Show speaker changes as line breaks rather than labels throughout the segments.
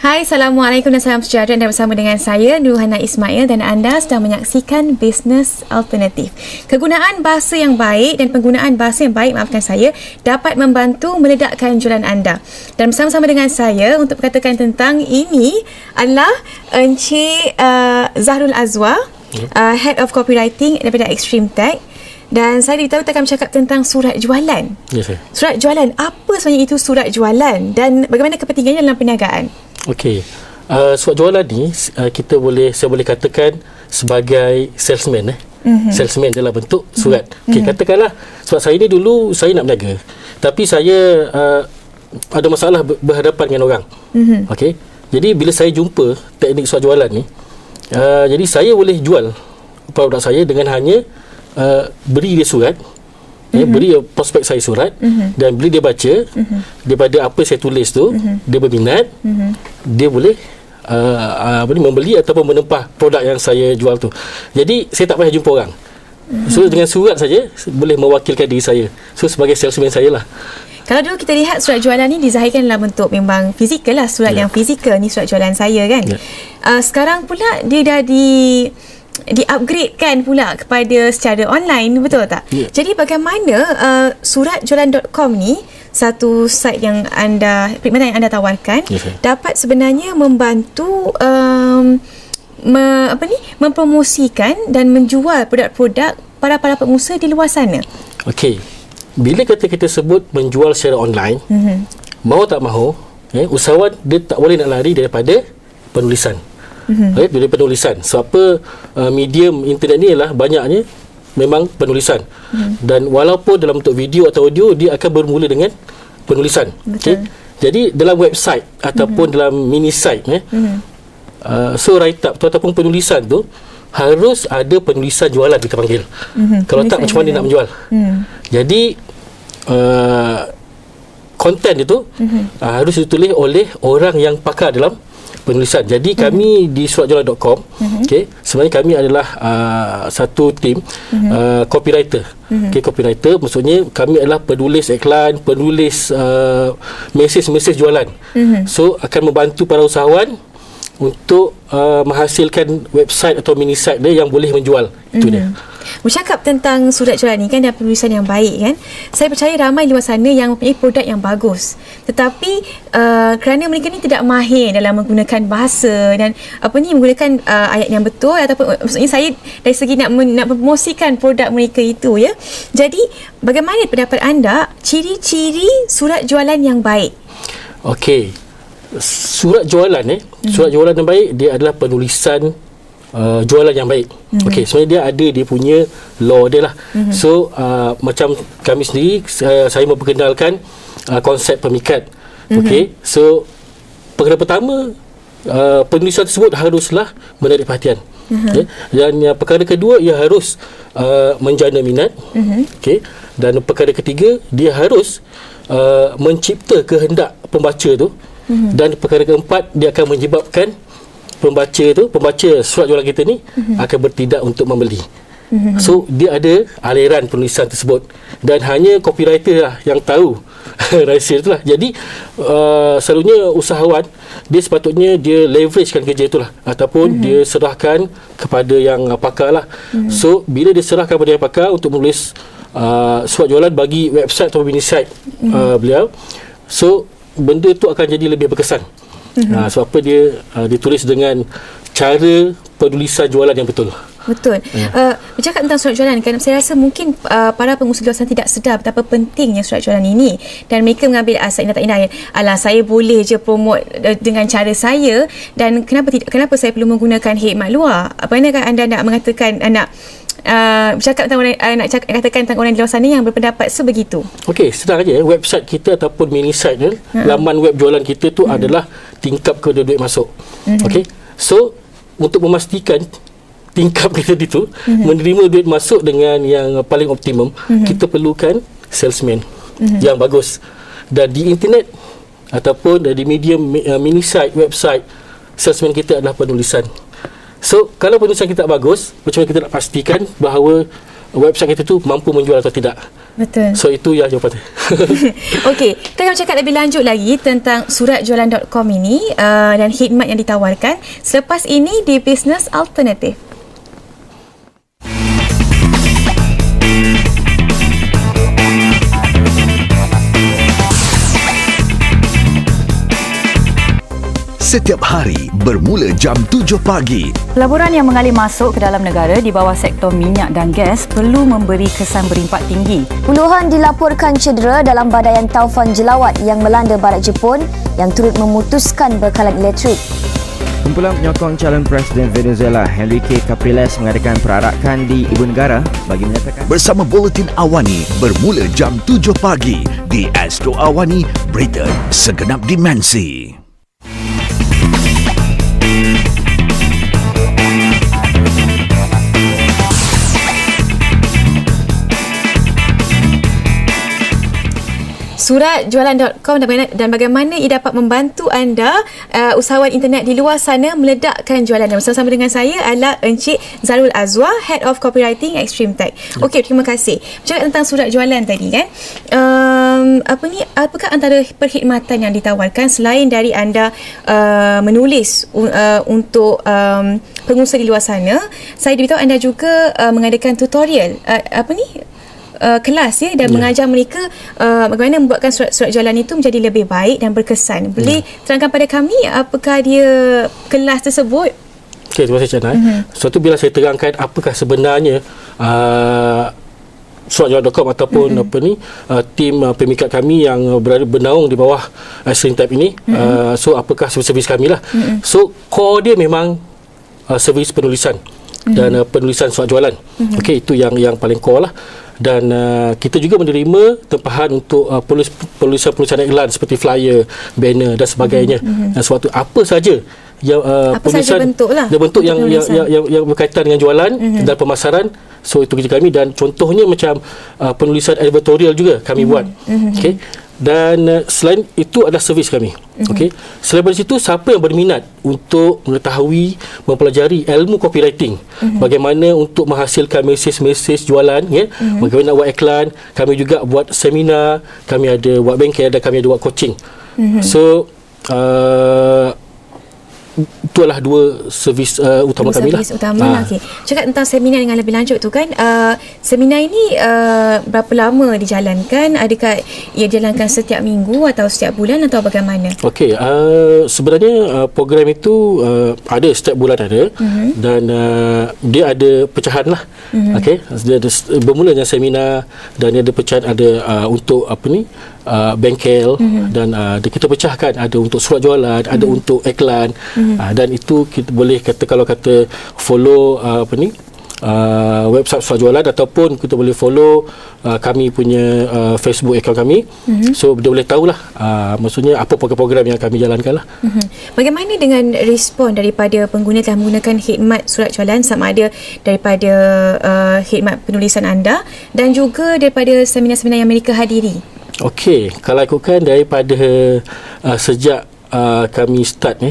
Hai, Assalamualaikum dan salam sejahtera. Dan bersama dengan saya, Nurhana Ismail, dan anda sedang menyaksikan Business Alternatif. Kegunaan bahasa yang baik dan penggunaan bahasa yang baik, maafkan saya, dapat membantu meledakkan jualan anda. Dan bersama-sama dengan saya untuk berkatakan tentang ini adalah Encik Zahrul Azwa, Head of Copywriting daripada Extreme Tech. Dan saya diberitahu kita akan bercakap tentang surat jualan.
Yes,
surat jualan, apa sebenarnya itu surat jualan dan bagaimana kepentingannya dalam perniagaan?
Okey. Surat jualan ni saya boleh katakan sebagai salesman salesman dalam bentuk surat. Okey, katakanlah sebab saya ni dulu saya nak berniaga. Tapi saya ada masalah berhadapan dengan orang. Okey. Jadi bila saya jumpa teknik surat jualan ni, jadi saya boleh jual produk saya dengan hanya beri dia surat, beri prospek saya surat, dan bila dia baca daripada apa saya tulis tu, dia berminat, dia boleh membeli ataupun menempah produk yang saya jual tu. Jadi saya tak payah jumpa orang. So dengan surat saja boleh mewakilkan diri saya. So sebagai salesman saya lah.
Kalau dulu kita lihat surat jualan ni dizahirkan dalam bentuk memang fizikal lah, surat yang fizikal ni surat jualan saya kan. Sekarang pula dia dah di-upgradekan pula kepada secara online, betul tak? Jadi bagaimana suratjualan.com ni, satu site yang perkhidmatan yang anda tawarkan, dapat sebenarnya membantu mempromosikan dan menjual produk-produk para pengusaha di luar sana? Okey.
Bila kita sebut menjual secara online, mahu tak mahu, usahawan dia tak boleh nak lari daripada penulisan. Dari penulisan. Sebab apa, medium internet ni ialah banyaknya memang penulisan. Dan walaupun dalam bentuk video atau audio, dia akan bermula dengan penulisan. Okay? Jadi dalam website ataupun dalam mini site, so write up tu ataupun penulisan tu harus ada penulisan jualan kita panggil. Kalau tak, macam mana dia nak menjual? Jadi konten itu harus ditulis oleh orang yang pakar dalam penulisan. Jadi kami di suratjualan.com, sebenarnya kami adalah satu tim copywriter. Copywriter maksudnya kami adalah penulis iklan, penulis mesej-mesej jualan. So akan membantu para usahawan untuk menghasilkan website atau mini site dia yang boleh menjual. Itu dia.
Bercakap tentang surat jualan ni kan, dan penulisan yang baik kan, saya percaya ramai di luar sana yang mempunyai produk yang bagus, tetapi kerana mereka ni tidak mahir dalam menggunakan bahasa dan menggunakan ayat yang betul, ataupun maksudnya saya dari segi nak mempromosikan produk mereka itu, ya. Jadi bagaimana pendapat anda ciri-ciri surat jualan yang baik?
Okey. Surat jualan surat jualan yang baik, dia adalah penulisan jualan yang baik. Okey, sebenarnya dia punya law dia lah. So macam kami sendiri, saya memperkenalkan konsep pemikat. Okey, so perkara pertama, penulisan tersebut haruslah menarik perhatian. Dan perkara kedua, ia harus menjana minat. Okey, dan perkara ketiga, dia harus mencipta kehendak pembaca tu. Dan perkara keempat, dia akan menyebabkan pembaca surat jualan kita ni akan bertindak untuk membeli. So dia ada aliran penulisan tersebut, dan hanya copywriter lah yang tahu rahsia itulah. Jadi selalunya usahawan dia sepatutnya dia leveragekan kerja itulah, ataupun dia serahkan kepada yang pakar lah. So bila dia serahkan kepada yang pakar untuk menulis surat jualan bagi website atau mini site beliau, so benda tu akan jadi lebih berkesan. Sebab apa, dia ditulis dengan cara penulisan jualan yang betul.
Betul. Bercakap tentang surat jualan kan, saya rasa mungkin para pengusaha luar sana tidak sedar betapa pentingnya surat jualan ini, dan mereka mengambil asas indah tak indah. Alah, saya boleh je promote dengan cara saya, dan kenapa saya perlu menggunakan khidmat luar? Apa anda nak mengatakan, bercakap tentang nak katakan tentang orang di luar sana yang berpendapat sebegitu? Okey,
senang aja. Website kita ataupun mini site ni, laman web jualan kita tu adalah tingkap kepada duit masuk. Okey, so untuk memastikan tingkap kita itu menerima duit masuk dengan yang paling optimum, kita perlukan salesman yang bagus. Dan di internet ataupun di medium mini site, website, salesman kita adalah penulisan. So kalau penulisan kita bagus, macam mana kita nak pastikan bahawa website kita tu mampu menjual atau tidak.
Betul.
So itu yang jawapan saya.
Okey, kita akan cakap lebih lanjut lagi tentang suratjualan.com ini dan khidmat yang ditawarkan selepas ini di Business Alternatif.
Setiap hari bermula jam 7 pagi.
Pelaburan yang mengalir masuk ke dalam negara di bawah sektor minyak dan gas perlu memberi kesan berimpak tinggi.
Puluhan dilaporkan cedera dalam badaian taufan jelawat yang melanda barat Jepun yang turut memutuskan bekalan elektrik.
Kumpulan penyokong calon Presiden Venezuela Enrique Capriles mengadakan perarakan di Ibu Negara bagi menyatakan
Bersama Buletin Awani bermula jam 7 pagi di Astro Awani, berita segenap dimensi.
Suratjualan.com dan bagaimana ia dapat membantu anda usahawan internet di luar sana meledakkan jualan. Bersama-sama dengan saya adalah Encik Zalul Azwar, Head of Copywriting Extreme Tech. Okey, terima kasih. Bercakap tentang surat jualan tadi kan. Apakah antara perkhidmatan yang ditawarkan selain dari anda menulis untuk pengusaha di luar sana, saya diberitahu anda juga mengadakan tutorial kelas dan mengajar mereka bagaimana membuatkan surat jualan itu menjadi lebih baik dan berkesan. Boleh terangkan pada kami apakah dia kelas tersebut?
Okey, terima kasih Chana. Suatu bila saya terangkan apakah sebenarnya suratjualan.com ataupun tim pemikat kami yang bernaung di bawah Extreme Tech ini, so apakah servis kami lah. So core dia memang servis penulisan dan penulisan surat jualan. Okey, itu yang paling core lah. Dan kita juga menerima tempahan untuk penulisan iklan seperti flyer, banner dan sebagainya. Dan sebab tu apa saja yang penulisan bentuk yang berkaitan dengan jualan dan pemasaran, so itu kerja kami. Dan contohnya macam penulisan editorial juga kami buat. Okey. Dan selain itu adalah servis kami. Okey. Selain dari situ, siapa yang berminat untuk mengetahui, mempelajari ilmu copywriting, bagaimana untuk menghasilkan mesej-mesej jualan, bagaimana nak buat iklan, kami juga buat seminar, kami ada buat bengkel dan kami ada buat coaching. So itulah dua servis utama kami lah.
Servis utama. Okey. Cakap tentang seminar dengan lebih lanjut tu kan, seminar ini berapa lama dijalankan? Adakah ia dijalankan setiap minggu atau setiap bulan atau bagaimana?
Okey, sebenarnya program itu ada setiap bulan ada, dan dia ada pecahan lah. Okey, dia ada bermula dengan seminar dan dia ada pecahan, ada untuk bengkel, dan kita pecahkan, ada untuk surat jualan, ada untuk iklan. Dan itu kita boleh kata, kalau kata follow website surat jualan, ataupun kita boleh follow kami punya Facebook account kami. So dia boleh tahulah maksudnya apa program-program yang kami jalankan lah.
Bagaimana dengan respon daripada pengguna telah menggunakan khidmat surat jualan, sama ada daripada khidmat penulisan anda dan juga daripada seminar-seminar yang mereka hadiri? Okey,
kalau ikutkan daripada sejak kami start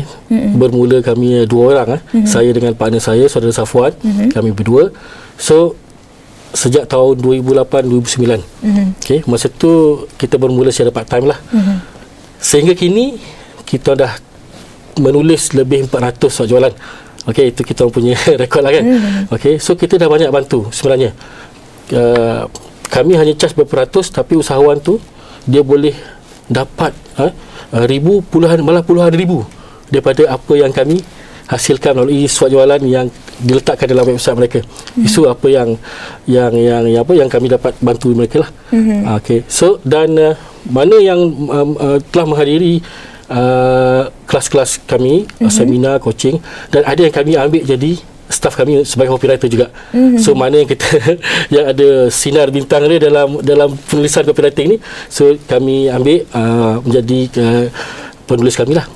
bermula kami dua orang, saya dengan partner saya, saudara Safwan, kami berdua. So sejak tahun 2008-2009, okay, masa tu kita bermula secara part time lah. Sehingga kini kita dah menulis lebih 400 surat jualan. Okey, itu kita punya rekod lah kan. Okey, so kita dah banyak bantu sebenarnya. Kami hanya charge berapa ratus, tapi usahawan tu dia boleh dapat ribu, malah puluhan ribu daripada apa yang kami hasilkan melalui surat jualan yang diletakkan dalam website mereka. Itu apa yang kami dapat bantu mereka lah. Okey. So dan mana yang telah menghadiri kelas-kelas kami, seminar, coaching, dan ada yang kami ambil jadi staff kami sebagai copywriter juga. So mana yang kita yang ada sinar bintang dia dalam penulisan copywriting ni, so kami ambil menjadi penulis kami lah.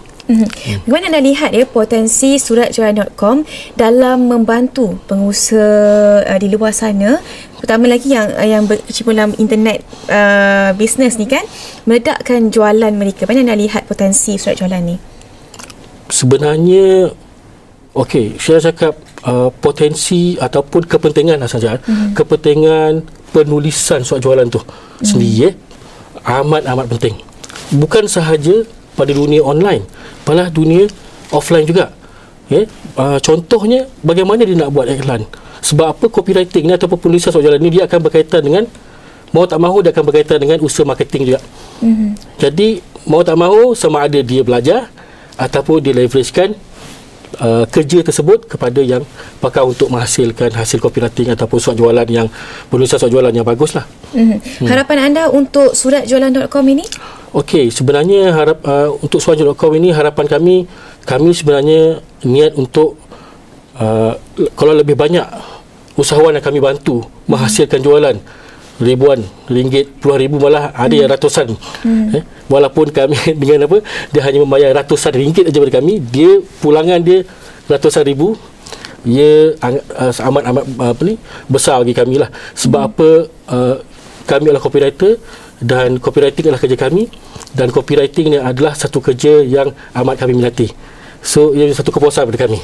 Bagaimana anda lihat potensi suratjualan.com dalam membantu pengusaha di luar sana, pertama lagi yang berkecimpung dalam internet bisnes ni kan, meledakkan jualan mereka? Bagaimana anda lihat potensi surat jualan ni?
Sebenarnya Okey, saya cakap potensi ataupun kepentingan saja. Kepentingan penulisan surat jualan tu sendiri amat penting. Bukan sahaja pada dunia online, pada dunia offline juga. Contohnya bagaimana dia nak buat iklan. Sebab apa copywriting ni ataupun penulisan surat jualan ni dia akan berkaitan dengan, mau tak mahu dia akan berkaitan dengan usaha marketing juga. Jadi mau tak mahu sama ada dia belajar ataupun dia leveragekan kerja tersebut kepada yang pakar untuk menghasilkan hasil copywriting ataupun surat jualan yang penulisan surat jualan yang bagus lah.
Harapan anda untuk suratjualan.com ini?
Okey, sebenarnya untuk suratjualan.com ini harapan kami sebenarnya niat untuk kalau lebih banyak usahawan yang kami bantu menghasilkan jualan ribuan ringgit, puluhan ribu, malah ada yang ratusan. Walaupun kami dengan dia hanya membayar ratusan ringgit saja pada kami, dia pulangan dia ratusan ribu, ia amat besar bagi kami lah. Sebab apa, kami adalah copywriter dan copywriting adalah kerja kami, dan copywriting ni adalah satu kerja yang amat kami minati. So ia satu kepuasan pada kami.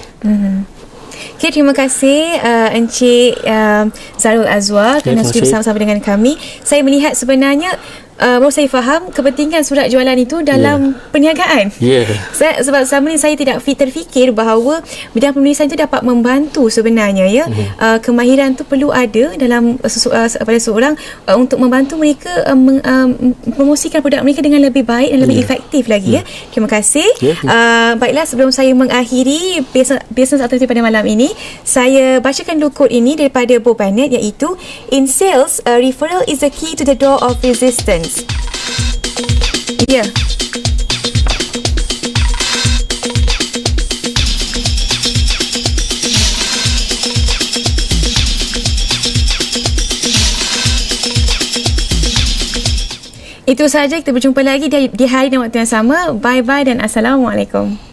Okay, terima kasih Encik Zarul Azwar kerana sudi bersama-sama dengan kami. Saya melihat sebenarnya baru saya faham kepentingan surat jualan itu dalam perniagaan. Sebab selama ni saya tidak terfikir bahawa bidang penulisan itu dapat membantu sebenarnya, kemahiran tu perlu ada dalam pada seorang untuk membantu mereka promosikan produk mereka dengan lebih baik dan lebih efektif lagi. Terima kasih. Baiklah, sebelum saya mengakhiri Business Alternatif pada malam ini, saya bacakan dulu kod ini daripada Bobanet, iaitu in sales, referral is the key to the door of resistance. Ya. Itu sahaja, kita berjumpa lagi di hari dan waktu yang sama. Bye-bye dan Assalamualaikum.